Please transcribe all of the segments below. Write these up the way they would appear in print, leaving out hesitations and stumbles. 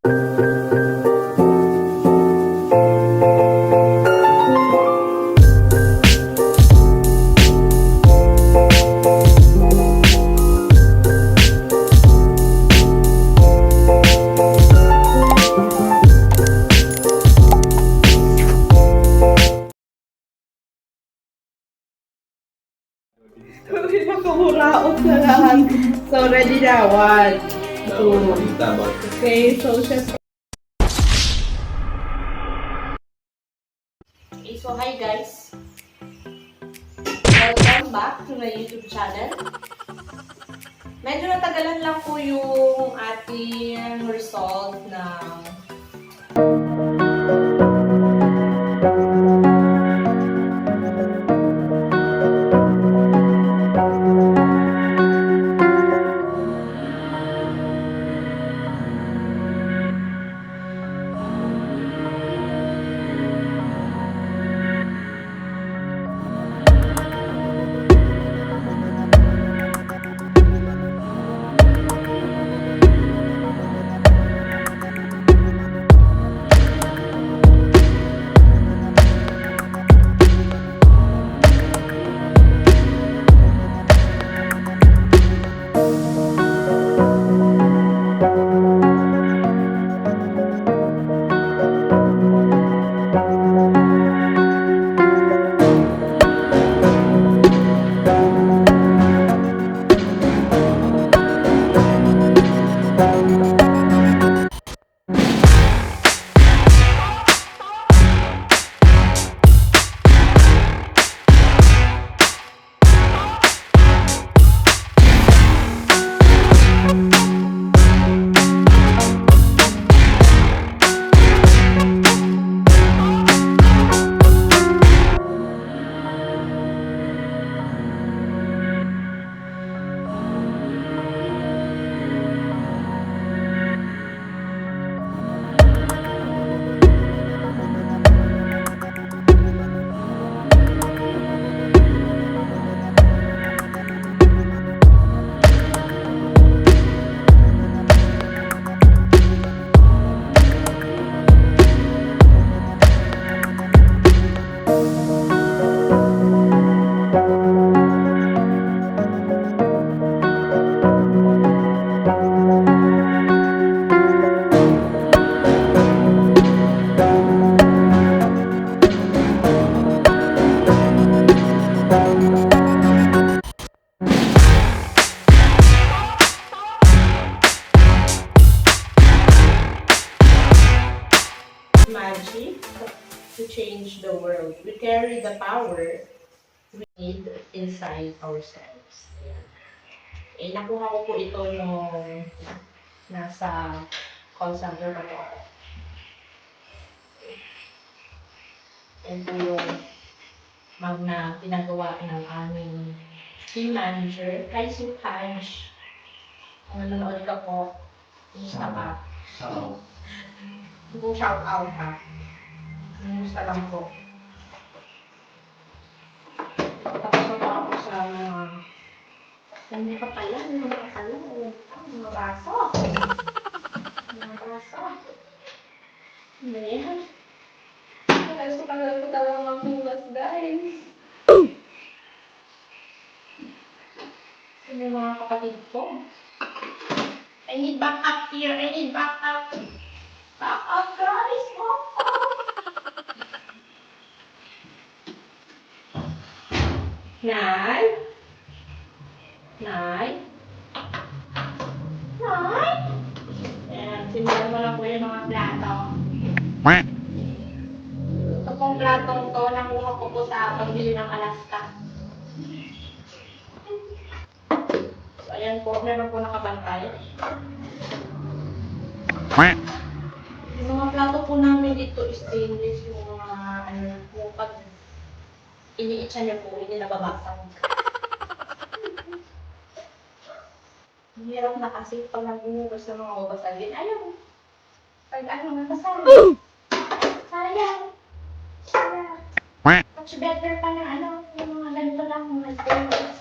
Nakamuraot na lahat. So, ready na. 1, 2. Okay, social. Okay, so hi guys. Welcome back to my YouTube channel. Medyo natagalan lang po yung ating result ng magic to change the world. We carry the power we need inside ourselves. Ayan. Eh, nakuha ko po ito nung nasa call center pa po ako. Yan po yung na pinagawa ng aming team manager. Hi, Sue Haj. Kung nanonood ka po, kumusta ka? Kung shout out ha. Kumusta lang po. Tapos na ako sa mga hindi ka pala, mga baso. Mga baso. Ano yan? Tagal ko talaga magbulas, guys. Ano yung mga kapatid ko? I need backup here. I need backup. Backup, guys. Backup. Nay? Nay? Nay? Ayan, simulan mo lang po yung mga plato. Ito pong platong to, nakuha ko po sa pagbili ng Alaska. So, ayan po, meron po nakabantay. Yung mga plato po namin dito is stainless, yung mga, yung pag iniitsa niya po, hindi nababasag. Hirap na kasi pag nag-uubos ng mga babasagin. Ayaw! Pag nabasagin. Sayang! Sayang! Much better pa na yung mga ganito lang, mga stainless.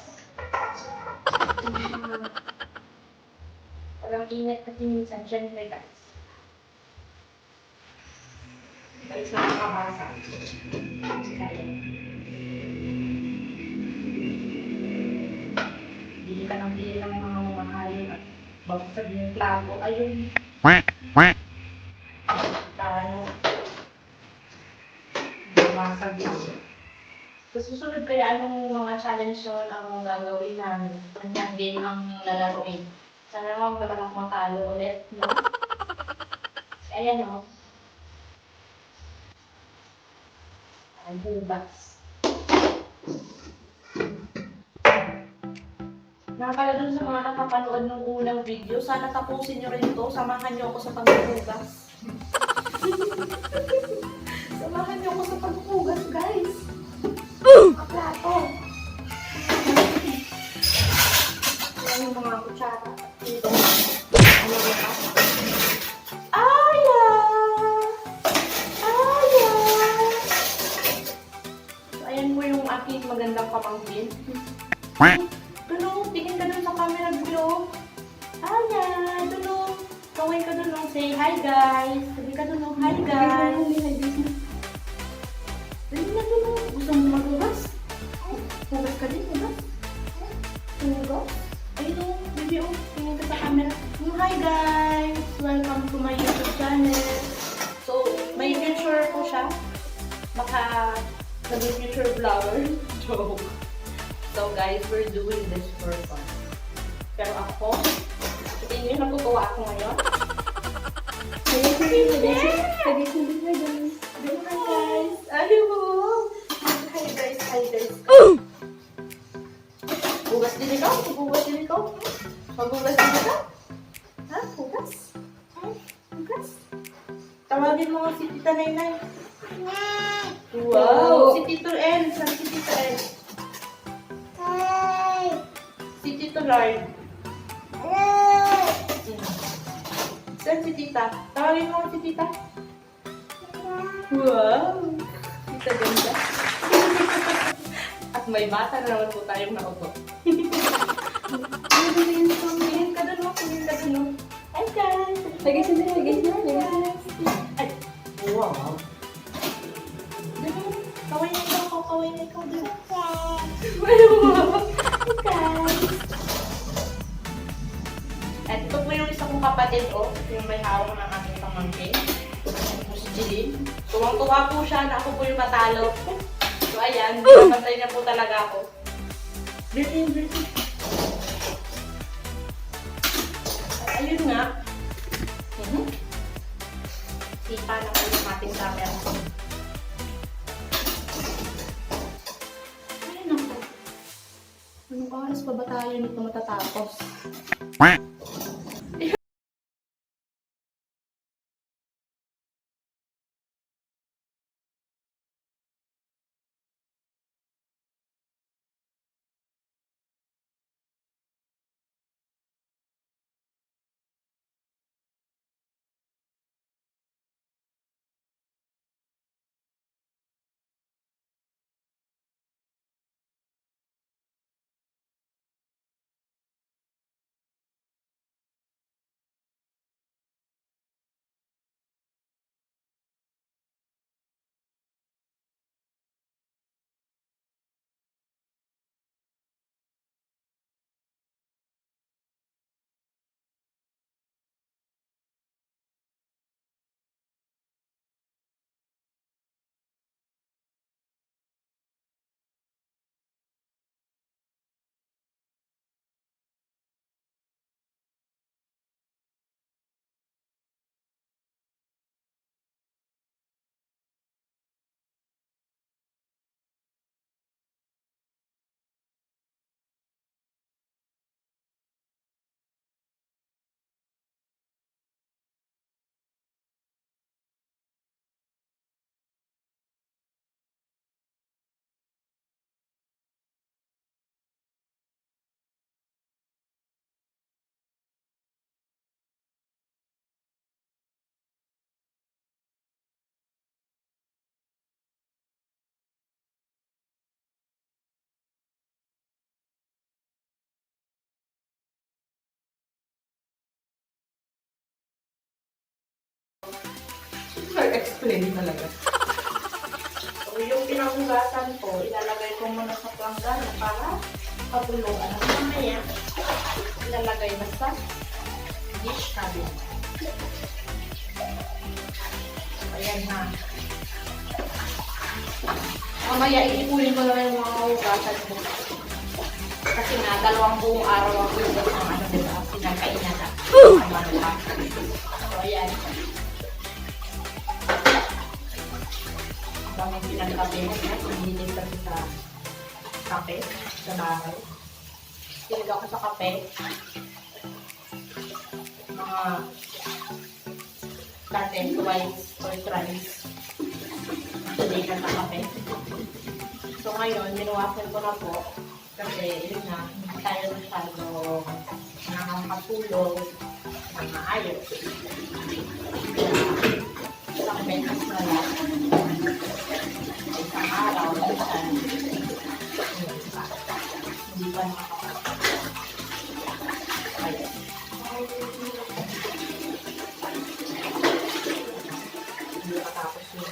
Parang init kasi minsan, syempre guys. guys na nakabasa. Kaya. Bili ka ng bili ng mga mamahalin at bago sabihin plato. Ayun. Ano. Bumasag yun. So, susunod kaya anong mga challenge yun ang gagawin namin. Kanyang game ang lalaroin. Sana naman magkakalang matalo ulit, no? Ayan, no? Ang hubas. Nakakala dun sa mga nakapanood ng unang video, sana tapusin nyo rin ito. Samahan nyo ako sa paghuhugas. Samahan nyo ako sa paghuhugas, guys. Plato. Ayan yung mga kutsara. Dito. Ano ba? Aya! Aya! So, ayan po yung aking magandang pamangkin. Tulong, tingin ka dun sa camera, Bulo. Aya! Tulong. Kawin ka dun, say hi, guys. Sabi ka dun, hi, guys. Dali na dun, gusto mo maghugas? Hugas ka din, hugas? Hugas? Ayun o, baby o, tingin ka sa camera. Hi guys! Welcome to my YouTube channel. So, may future po siya. Baka naging future vlogger. Joke. So guys, we're doing this for fun. Pero ako, tingin nyo natutuwa ako ngayon. Hi guys! Ayun! Hi guys! Hi guys! Hugas din ikaw? Hugas din ikaw? Maghugas din ikaw? Ha? Hugas? Hugas? Tawagin mo si Tita Nainay. Wow! Si Tito N. Saan si Tito N? Si Tito Lord. Saan si Tita? Tawagin mo si Tita. Wow! Tita ganda. At may bata na naman po tayong naupo. Tingin ka dun, no? Tingin ka dun, no? Hi, guys! Lagay siya na, lagay siya na. Ay! Wow! Dun, kaway na ikaw, kaway na ikaw dun. Wow! Hi, guys! At ito po yung isa kong kapatid, oh. Yung may hawak ng aking pamangkin. Si Jilin. Tuwang-tuwa po siya na ako po yung matalo. So ayan, napantay na po talaga ako. Birthday. Ayun nga. Sipa na po yung ating camera. Ayun ako. Anong oras pa ba tayo nito matatapos? explain talaga. So, yung pinahugasan ko, ilalagay ko muna sa planggana para patuluan. At mamaya, ilalagay na sa dish cabinet. Ayan na. Mamaya, iipunin ko na yung mga hugasan ko. Kasi nga, 2 buong araw ako yung ng ano, diba? Pinagkainan na. So, ayan. Ang pinagkape na yan, hindi kasi sa kape, sa bahay. Tinig ako sa kape. Mga dati, twice or thrice. Hindi na sa kape. So ngayon, minuwasan ko na po. Kasi yun na, hindi tayo masyado nakakatulog na maayos. Isang beses na lang. Isang araw, minsan. Hindi pa nakakapagod. Ayun. Hindi matapos yun.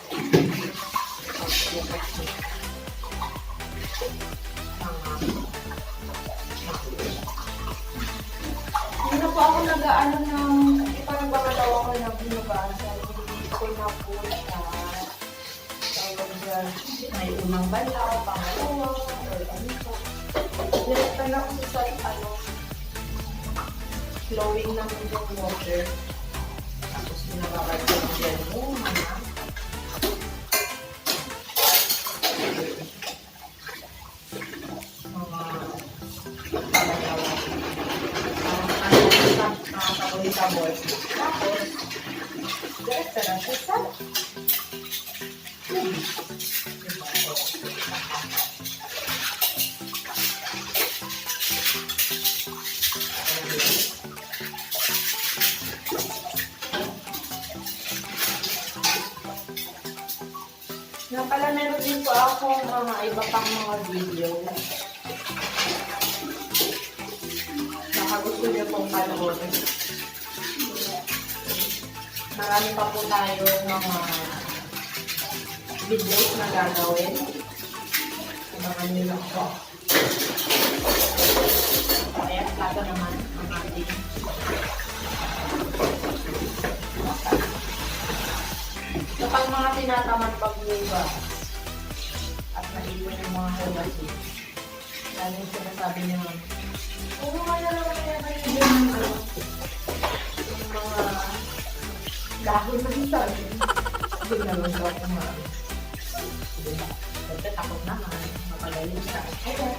Hindi na po ako nag-aano ng parang baka daw ako nagbinugasan. Hindi ko na po siya. May unang balaw, pangalawa, or ano po. Direkta na ako sa flowing naman yung water. Tapos pinababad ko ng yan yung mga pabalawan. Nakakabol-kabol. Tapos, direkta na siya sa nga pala, meron din po ako mga iba pang mga video. Baka gusto niyo pong panoorin. Marami pa po tayo mga videos na gagawin. Abangan nyo lang po. Ayan, plato naman ang ating kapag mga tinatamad pagluga at naipon yung mga hugasin, lalo yung sinasabi niyo nga, oo, kaya naman yung mga dahon na sabi. Hindi naman ko ako diba? Siyempre, takot naman, mapagaling siya. Ayan,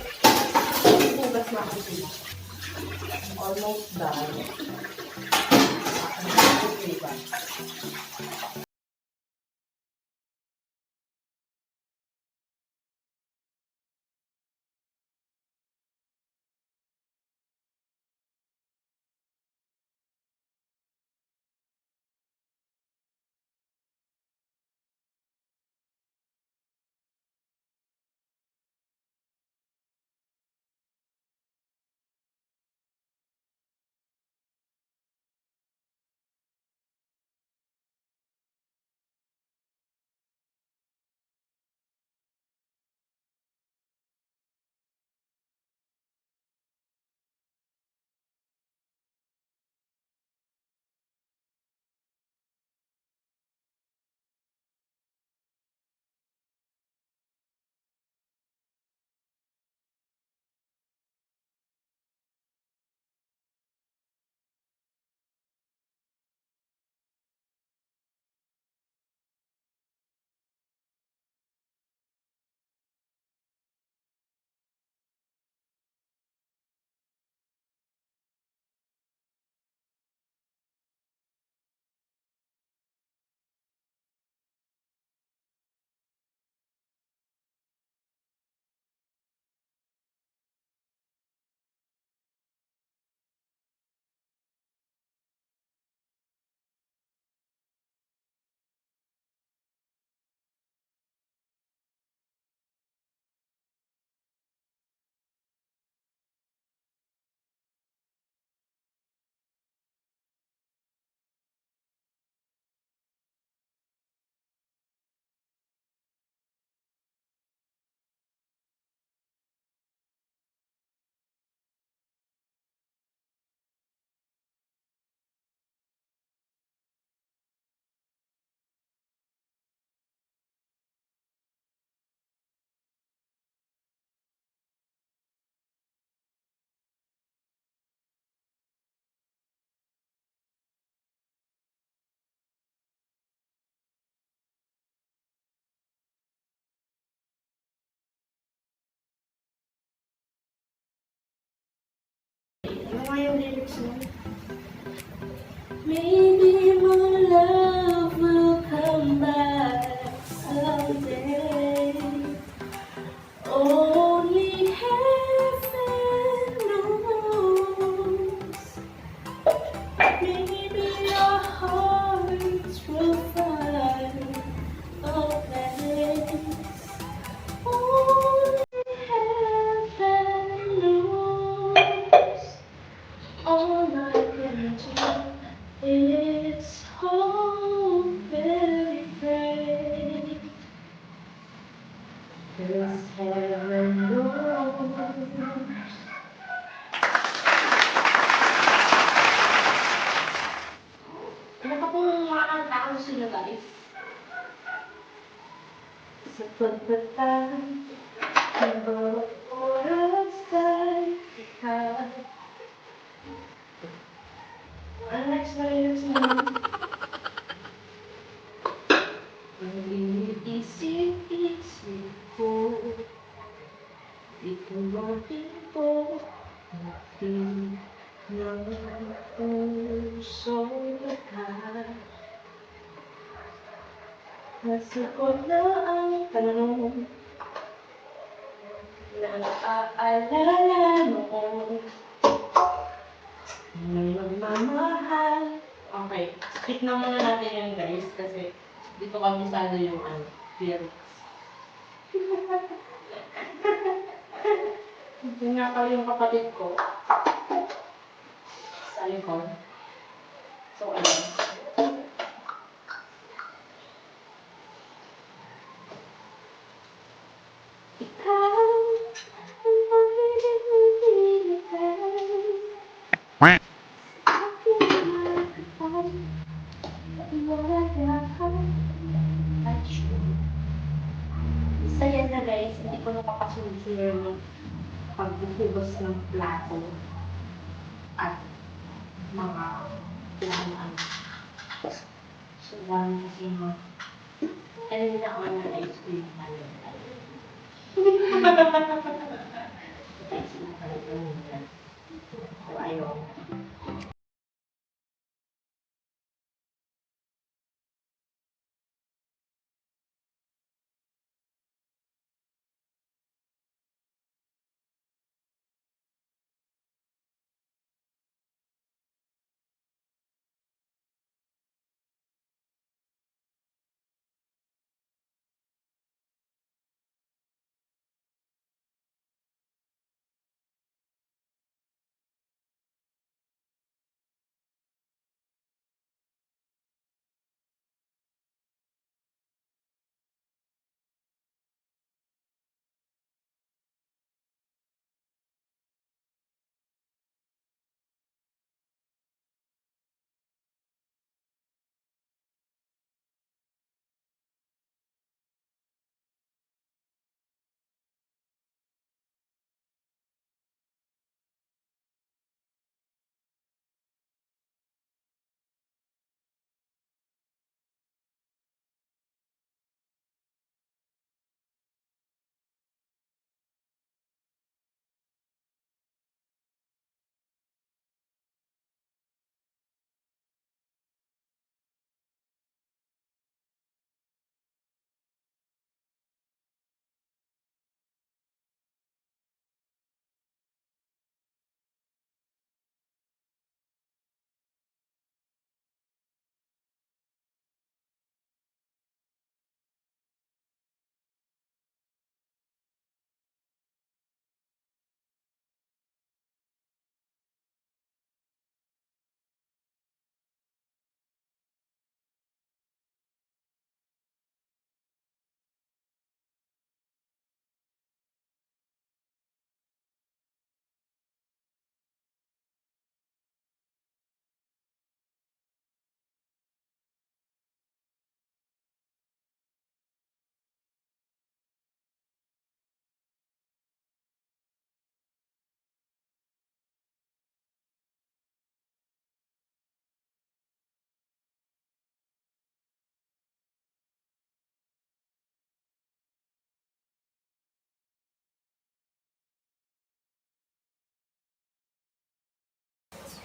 hugas na ako sila. Almost done. Diba? Ano nga yung lyrics mo? Maybe my love will come back someday. Only heaven knows. Maybe our hearts will find a place. Only heaven knows. All I can do is hope and pray. 'Cause heaven knows. Ano pa pong mga kanta ko sila guys? Sa pagpatay ng bawat oras ay ikaw. Ano next na lyrics naman? Ang iniisip-isip ko, ito ang pinto natin ng pusong lakas. Nasagot na ang tanong na naaalala noon. May magmamahal. Okay, skip na muna natin yun guys kasi dito kabisado yung lyrics. Yun nga pala yung kapatid ko sa likod. So, ayun. Ikaw ang pag-ibig aking nakatay at iwalagahan at sure. Isa yan na guys, hindi ko nakakasunod ng pagbubugas ng plato at mga pinanaan. So, dami kasi mga ano na ako ng ice cream talaga. Ice cream talaga. So, ayun.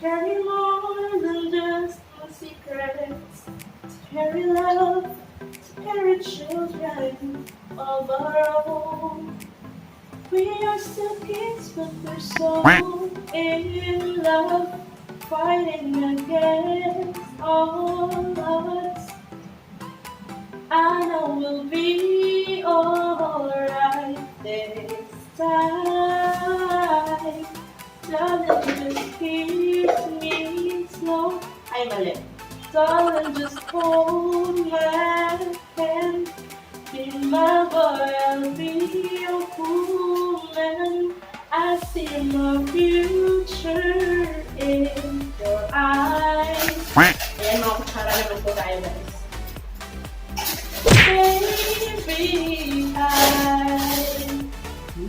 carry more than just the secrets, to carry love, to carry children of our own. We are still kids, but we're so in love, fighting against all odds. I know we'll be alright this time. Darling, just keep me slow. Ay, mali. Darling, just hold my hand. Be my boy, I'll be your woman. I see my future in your eyes. Ayan, mga kutsara naman po tayo, guys. Baby, I'm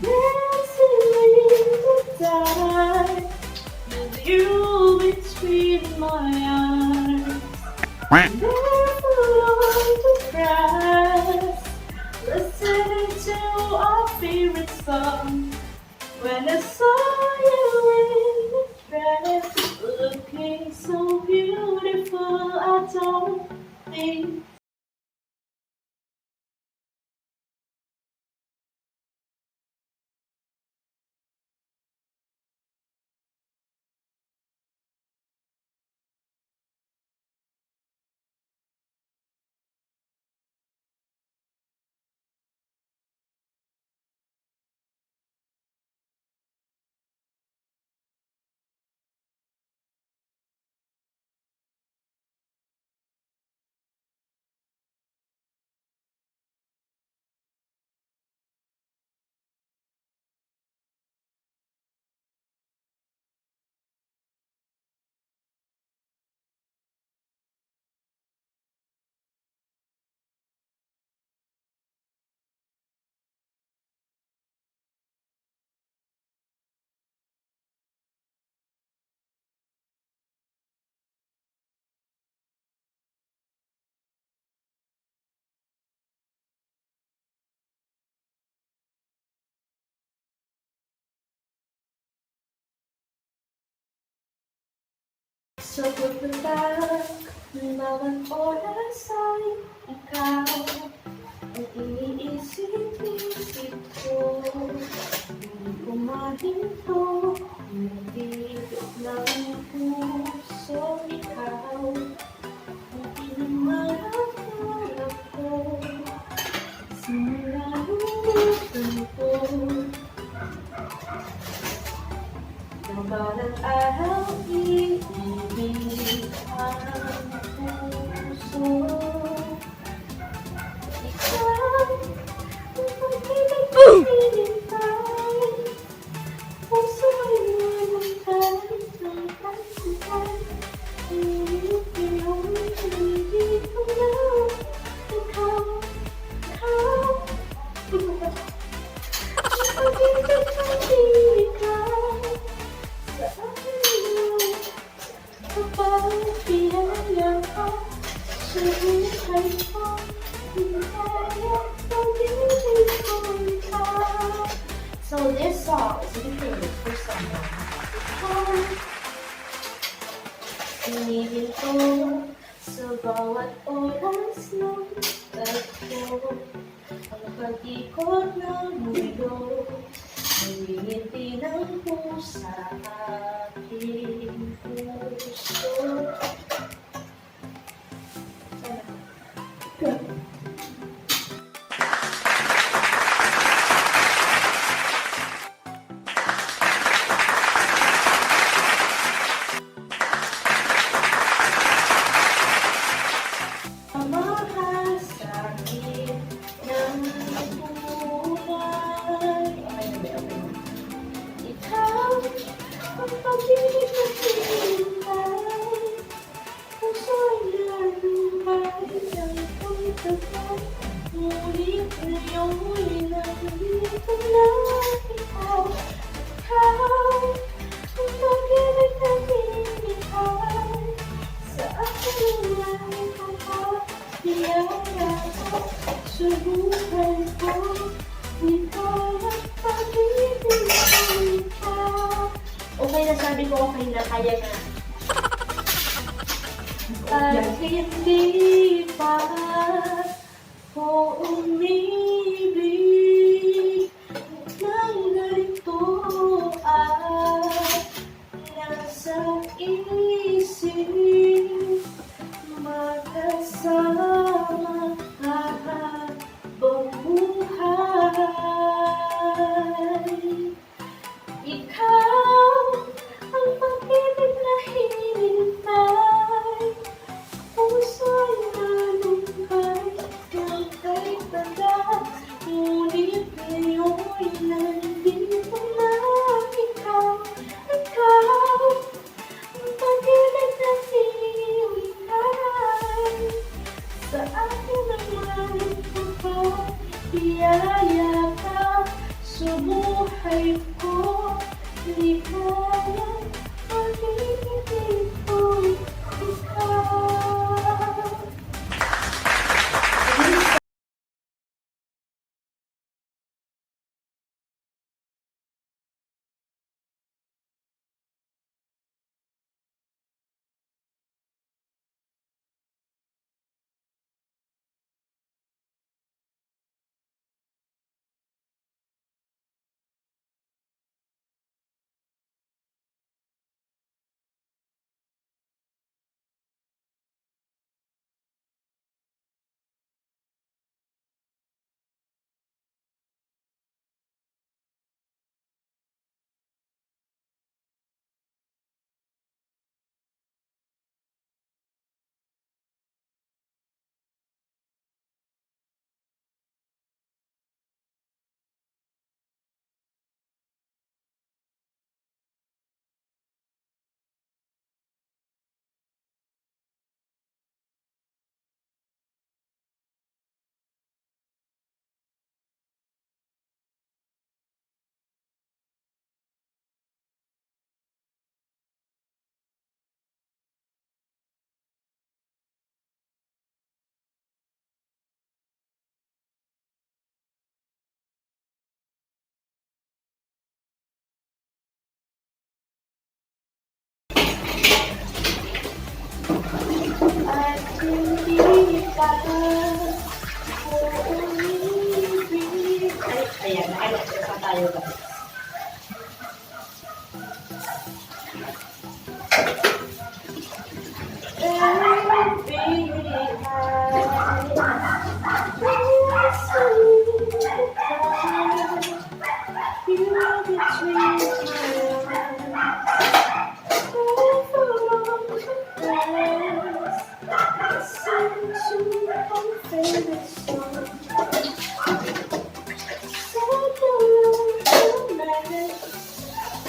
dancing in the dark with you between my arms. Never on the grass, listening to our favorite song. When I saw you in the dress, looking so beautiful, I don't think so put me back. Bawat oras ay ikaw ang iniisip-isip ko. Hindi ko mahinto, nagigit ng puso ikaw ang pinamaharap ko. Simula lumitan ko ng bawat araw, iibig ang puso. Ikaw ang pag-ibig ko hinintay. Puso'y namatay ng kasihan. Iinip ngayon, hindi ko na ikaw. Ang pag-ibig ko hinintay. Sa akin kapag pinayang ka sa buhay ko, hindi kaya pag-ibig ko ikaw. So this song is dedicated for someone. Inibig ko sa bawat oras ng tagpo, ang pag-ikot ng mundo, ngumingiti ng pusa aking puso. Mahal sa akin ng buhay. Ikaw ang pag-ibig na hinintay. Puso'y nalumbay ng ito'y tagal. Ngunit ngayon'y nandito na ikaw. Ikaw ang pag-ibig na hinintay. Sa aking ay kapag-biyaya ko sa buhay ko. Ikaw ang pag-ibig ko ikaw. Okay na, sabi ko okay na, kaya na. At hindi pa ko umibig ng ganito at nasa isip magkasama habang buhay. Ikaw ang pag-ibig na hinintay, puso'y nalumbay ng kay taga, ngunit ngayon'y nandito na. Ikaw ang pag-ibig na hinihintay, sa akin naman ipapahiyayakap, sumuhay ko, ligaya, pag-ibig ko'y ikaw. At hindi pa ko umibig. Ay, ayan, nakalas pa tayo ba?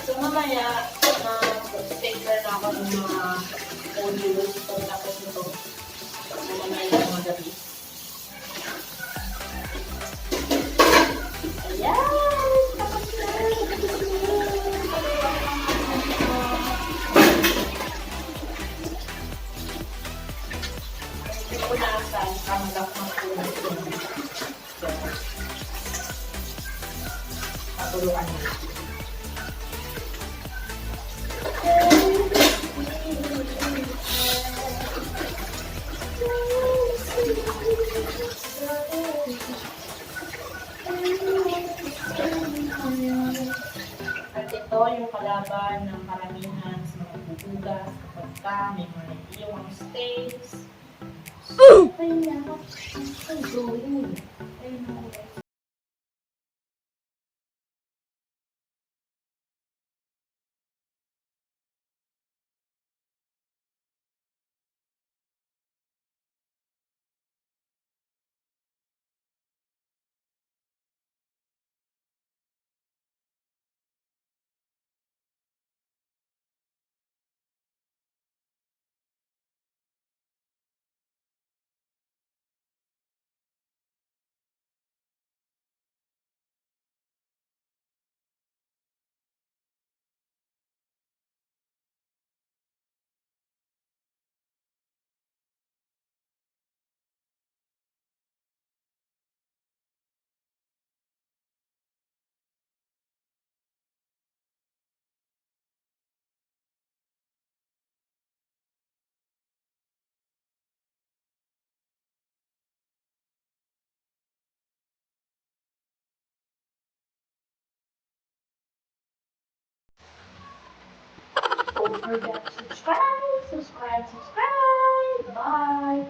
So mamaya, sticker na ako ng mga audios pagkatapos nito. Mamaya ng mga gabi. Ayan! Tapos na! Hindi ko naasan, kamalak ng punas ko. Patuluan na. At ito yung kalaban ng karamihan sa mga bubugas kapag ka may mga iyong stains. Kaya na, ang going. Ay, no. Don't forget to subscribe. Bye!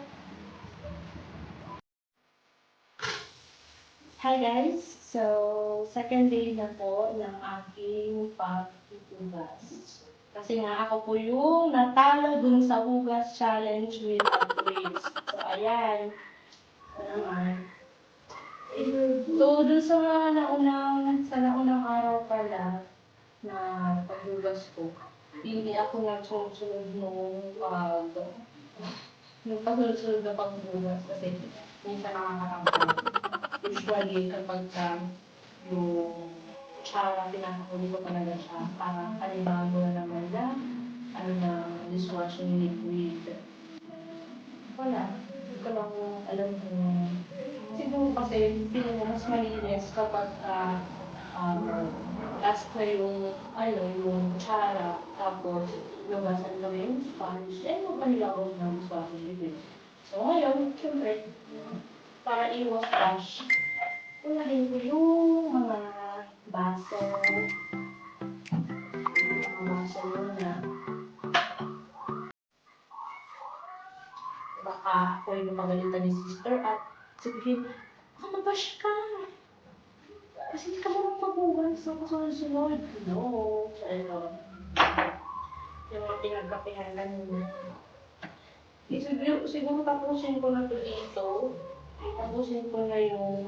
Hi guys! So, second day na po ng aking paghuhugas. Kasi nga ako po yung natalo dun sa hugas challenge with a quiz. So, ayan. Ito naman. So, dun sa naunang araw pala na paghugas ko, hindi ako nagsusunod nung pagsusunod na paghugas kasi minsan nakakatamad. Usually, kapag yung tsara, pinakahuli ko talaga siya para kalibangan mo na naman na dishwashing liquid. Wala. Hindi ko lang alam kung siguro kasi feeling ko mas malinis kapag last na yung tsara, tapos lugasan lang yung sponge, magpanilabog ng dishwashing liquid. So ngayon, syempre, para iwas wash, unahin ko yung baso, mga baso muna. Baka ako yung magalitan ni sister at sabihin, baka mabash ka. Kasi hindi ka marunong maghugas sa kasunod-sunod. No. Ayun. Yung mga pinagkapihan kanina. Siguro tapusin ko na to dito. Tapusin ko na yung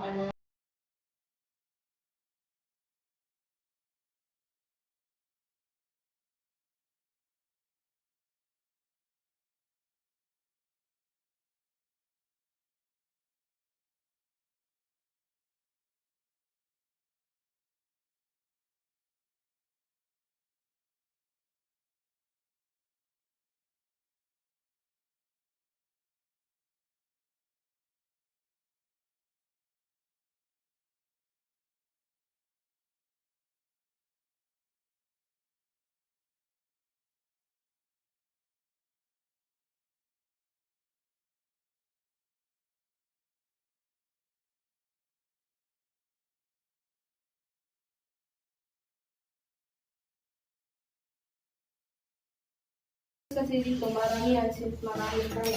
kasi dito marami yan since marami kami.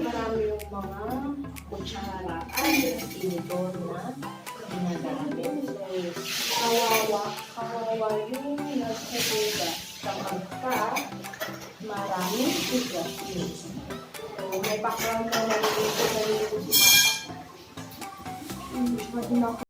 Marami yung mga kutsara ay tinidor na ginagamit. So, kawawa yung nasa hugas kapag maraming hugasin. So, may background na nalilito si Papa.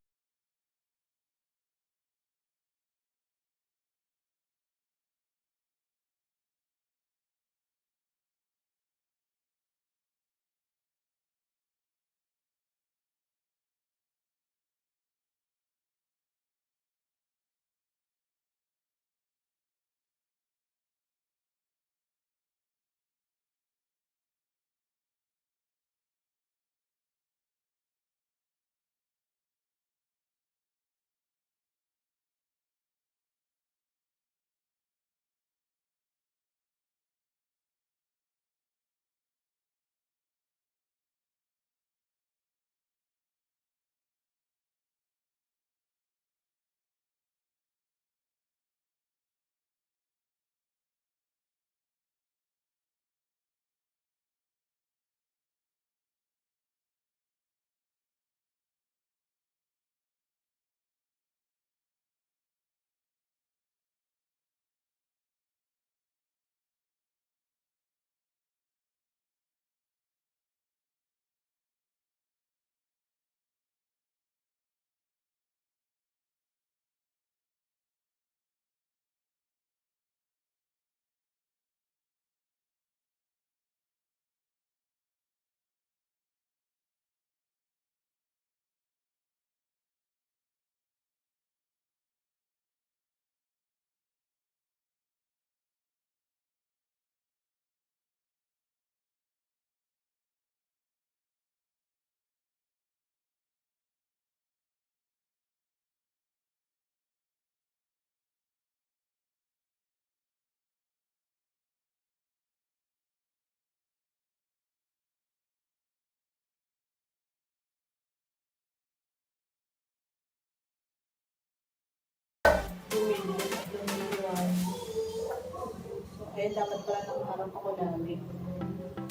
Kaya dapat pala nakaharap ako lagi.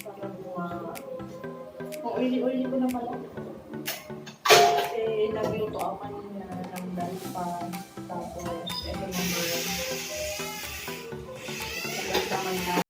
Para kung oily-oily ko na pala. Kasi nagluto ako kanina ng dalpan. Tapos, ito naman. Naman na.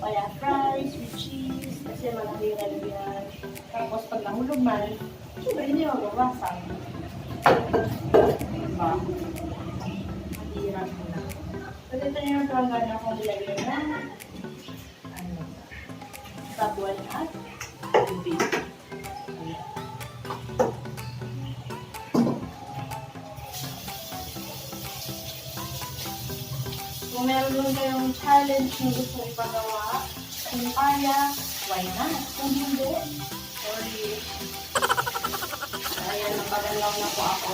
Kaya fries with cheese, kasi malaki yung lalagyan. Tapos pag nahulog man, syempre hindi mo mabawasan. Diba? Mahirap na. So dito yung pelanggan na akong nilagyan na sabuan at tubig. Kung meron lang kayong challenge na gusto ipagawa, kung kaya, why not? Kung hindi, sorry. Ayan, napagalaw na po ako.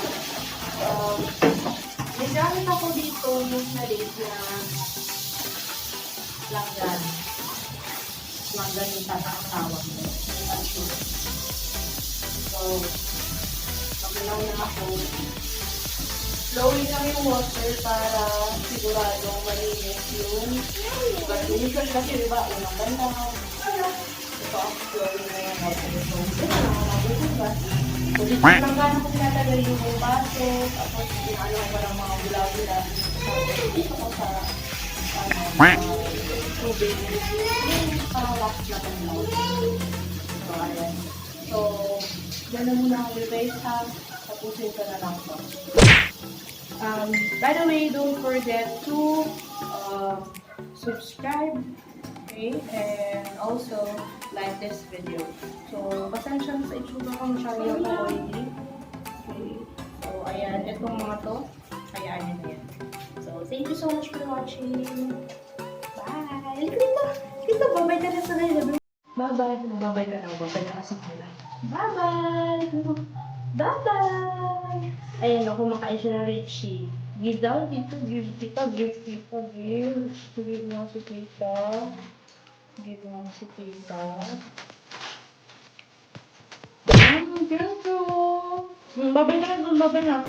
May gamit ako dito yung nalit na langgan. Langgan yung tatawag mo. So, napagalaw na ako. Flowing lang yung water para siguradong malinis yung usual kasi diba, unang bandaw. Ito ang flowing na yung water. So, ito na mga mabubugas. So, dito lang gano'n kung tinatagay yung baso, tapos pinalo ko ng mga bula-bula. Tapos, dito ko sa tubig. Yung wax na panlaw. So, ayan. So, gano'n muna ako guys ha. Tapusin ko na lang to. By the way, don't forget to subscribe, okay, and also like this video. So, pasensya na sa itsura ko, masyado ako oily. Okay, so ayan, itong mga to, hayaan nyo na yan. So, thank you so much for watching. Bye! Dito, babay ka na sa kanila. Bye-bye! Babay ka na sa kanila. Bye-bye! Bye-bye! Ayan, ako kumakain siya ng Richie. Give daw, dito, give tita, give tita, give. Give mo si tita. Give mo si tita. Thank you. Babay na, babay na.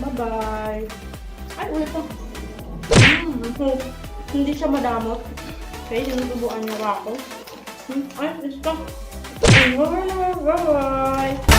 Bye-bye. Ay, ulit pa. Hindi siya madamot. Okay, sinutubuan niya ako. Ay, gusto. Bye-bye.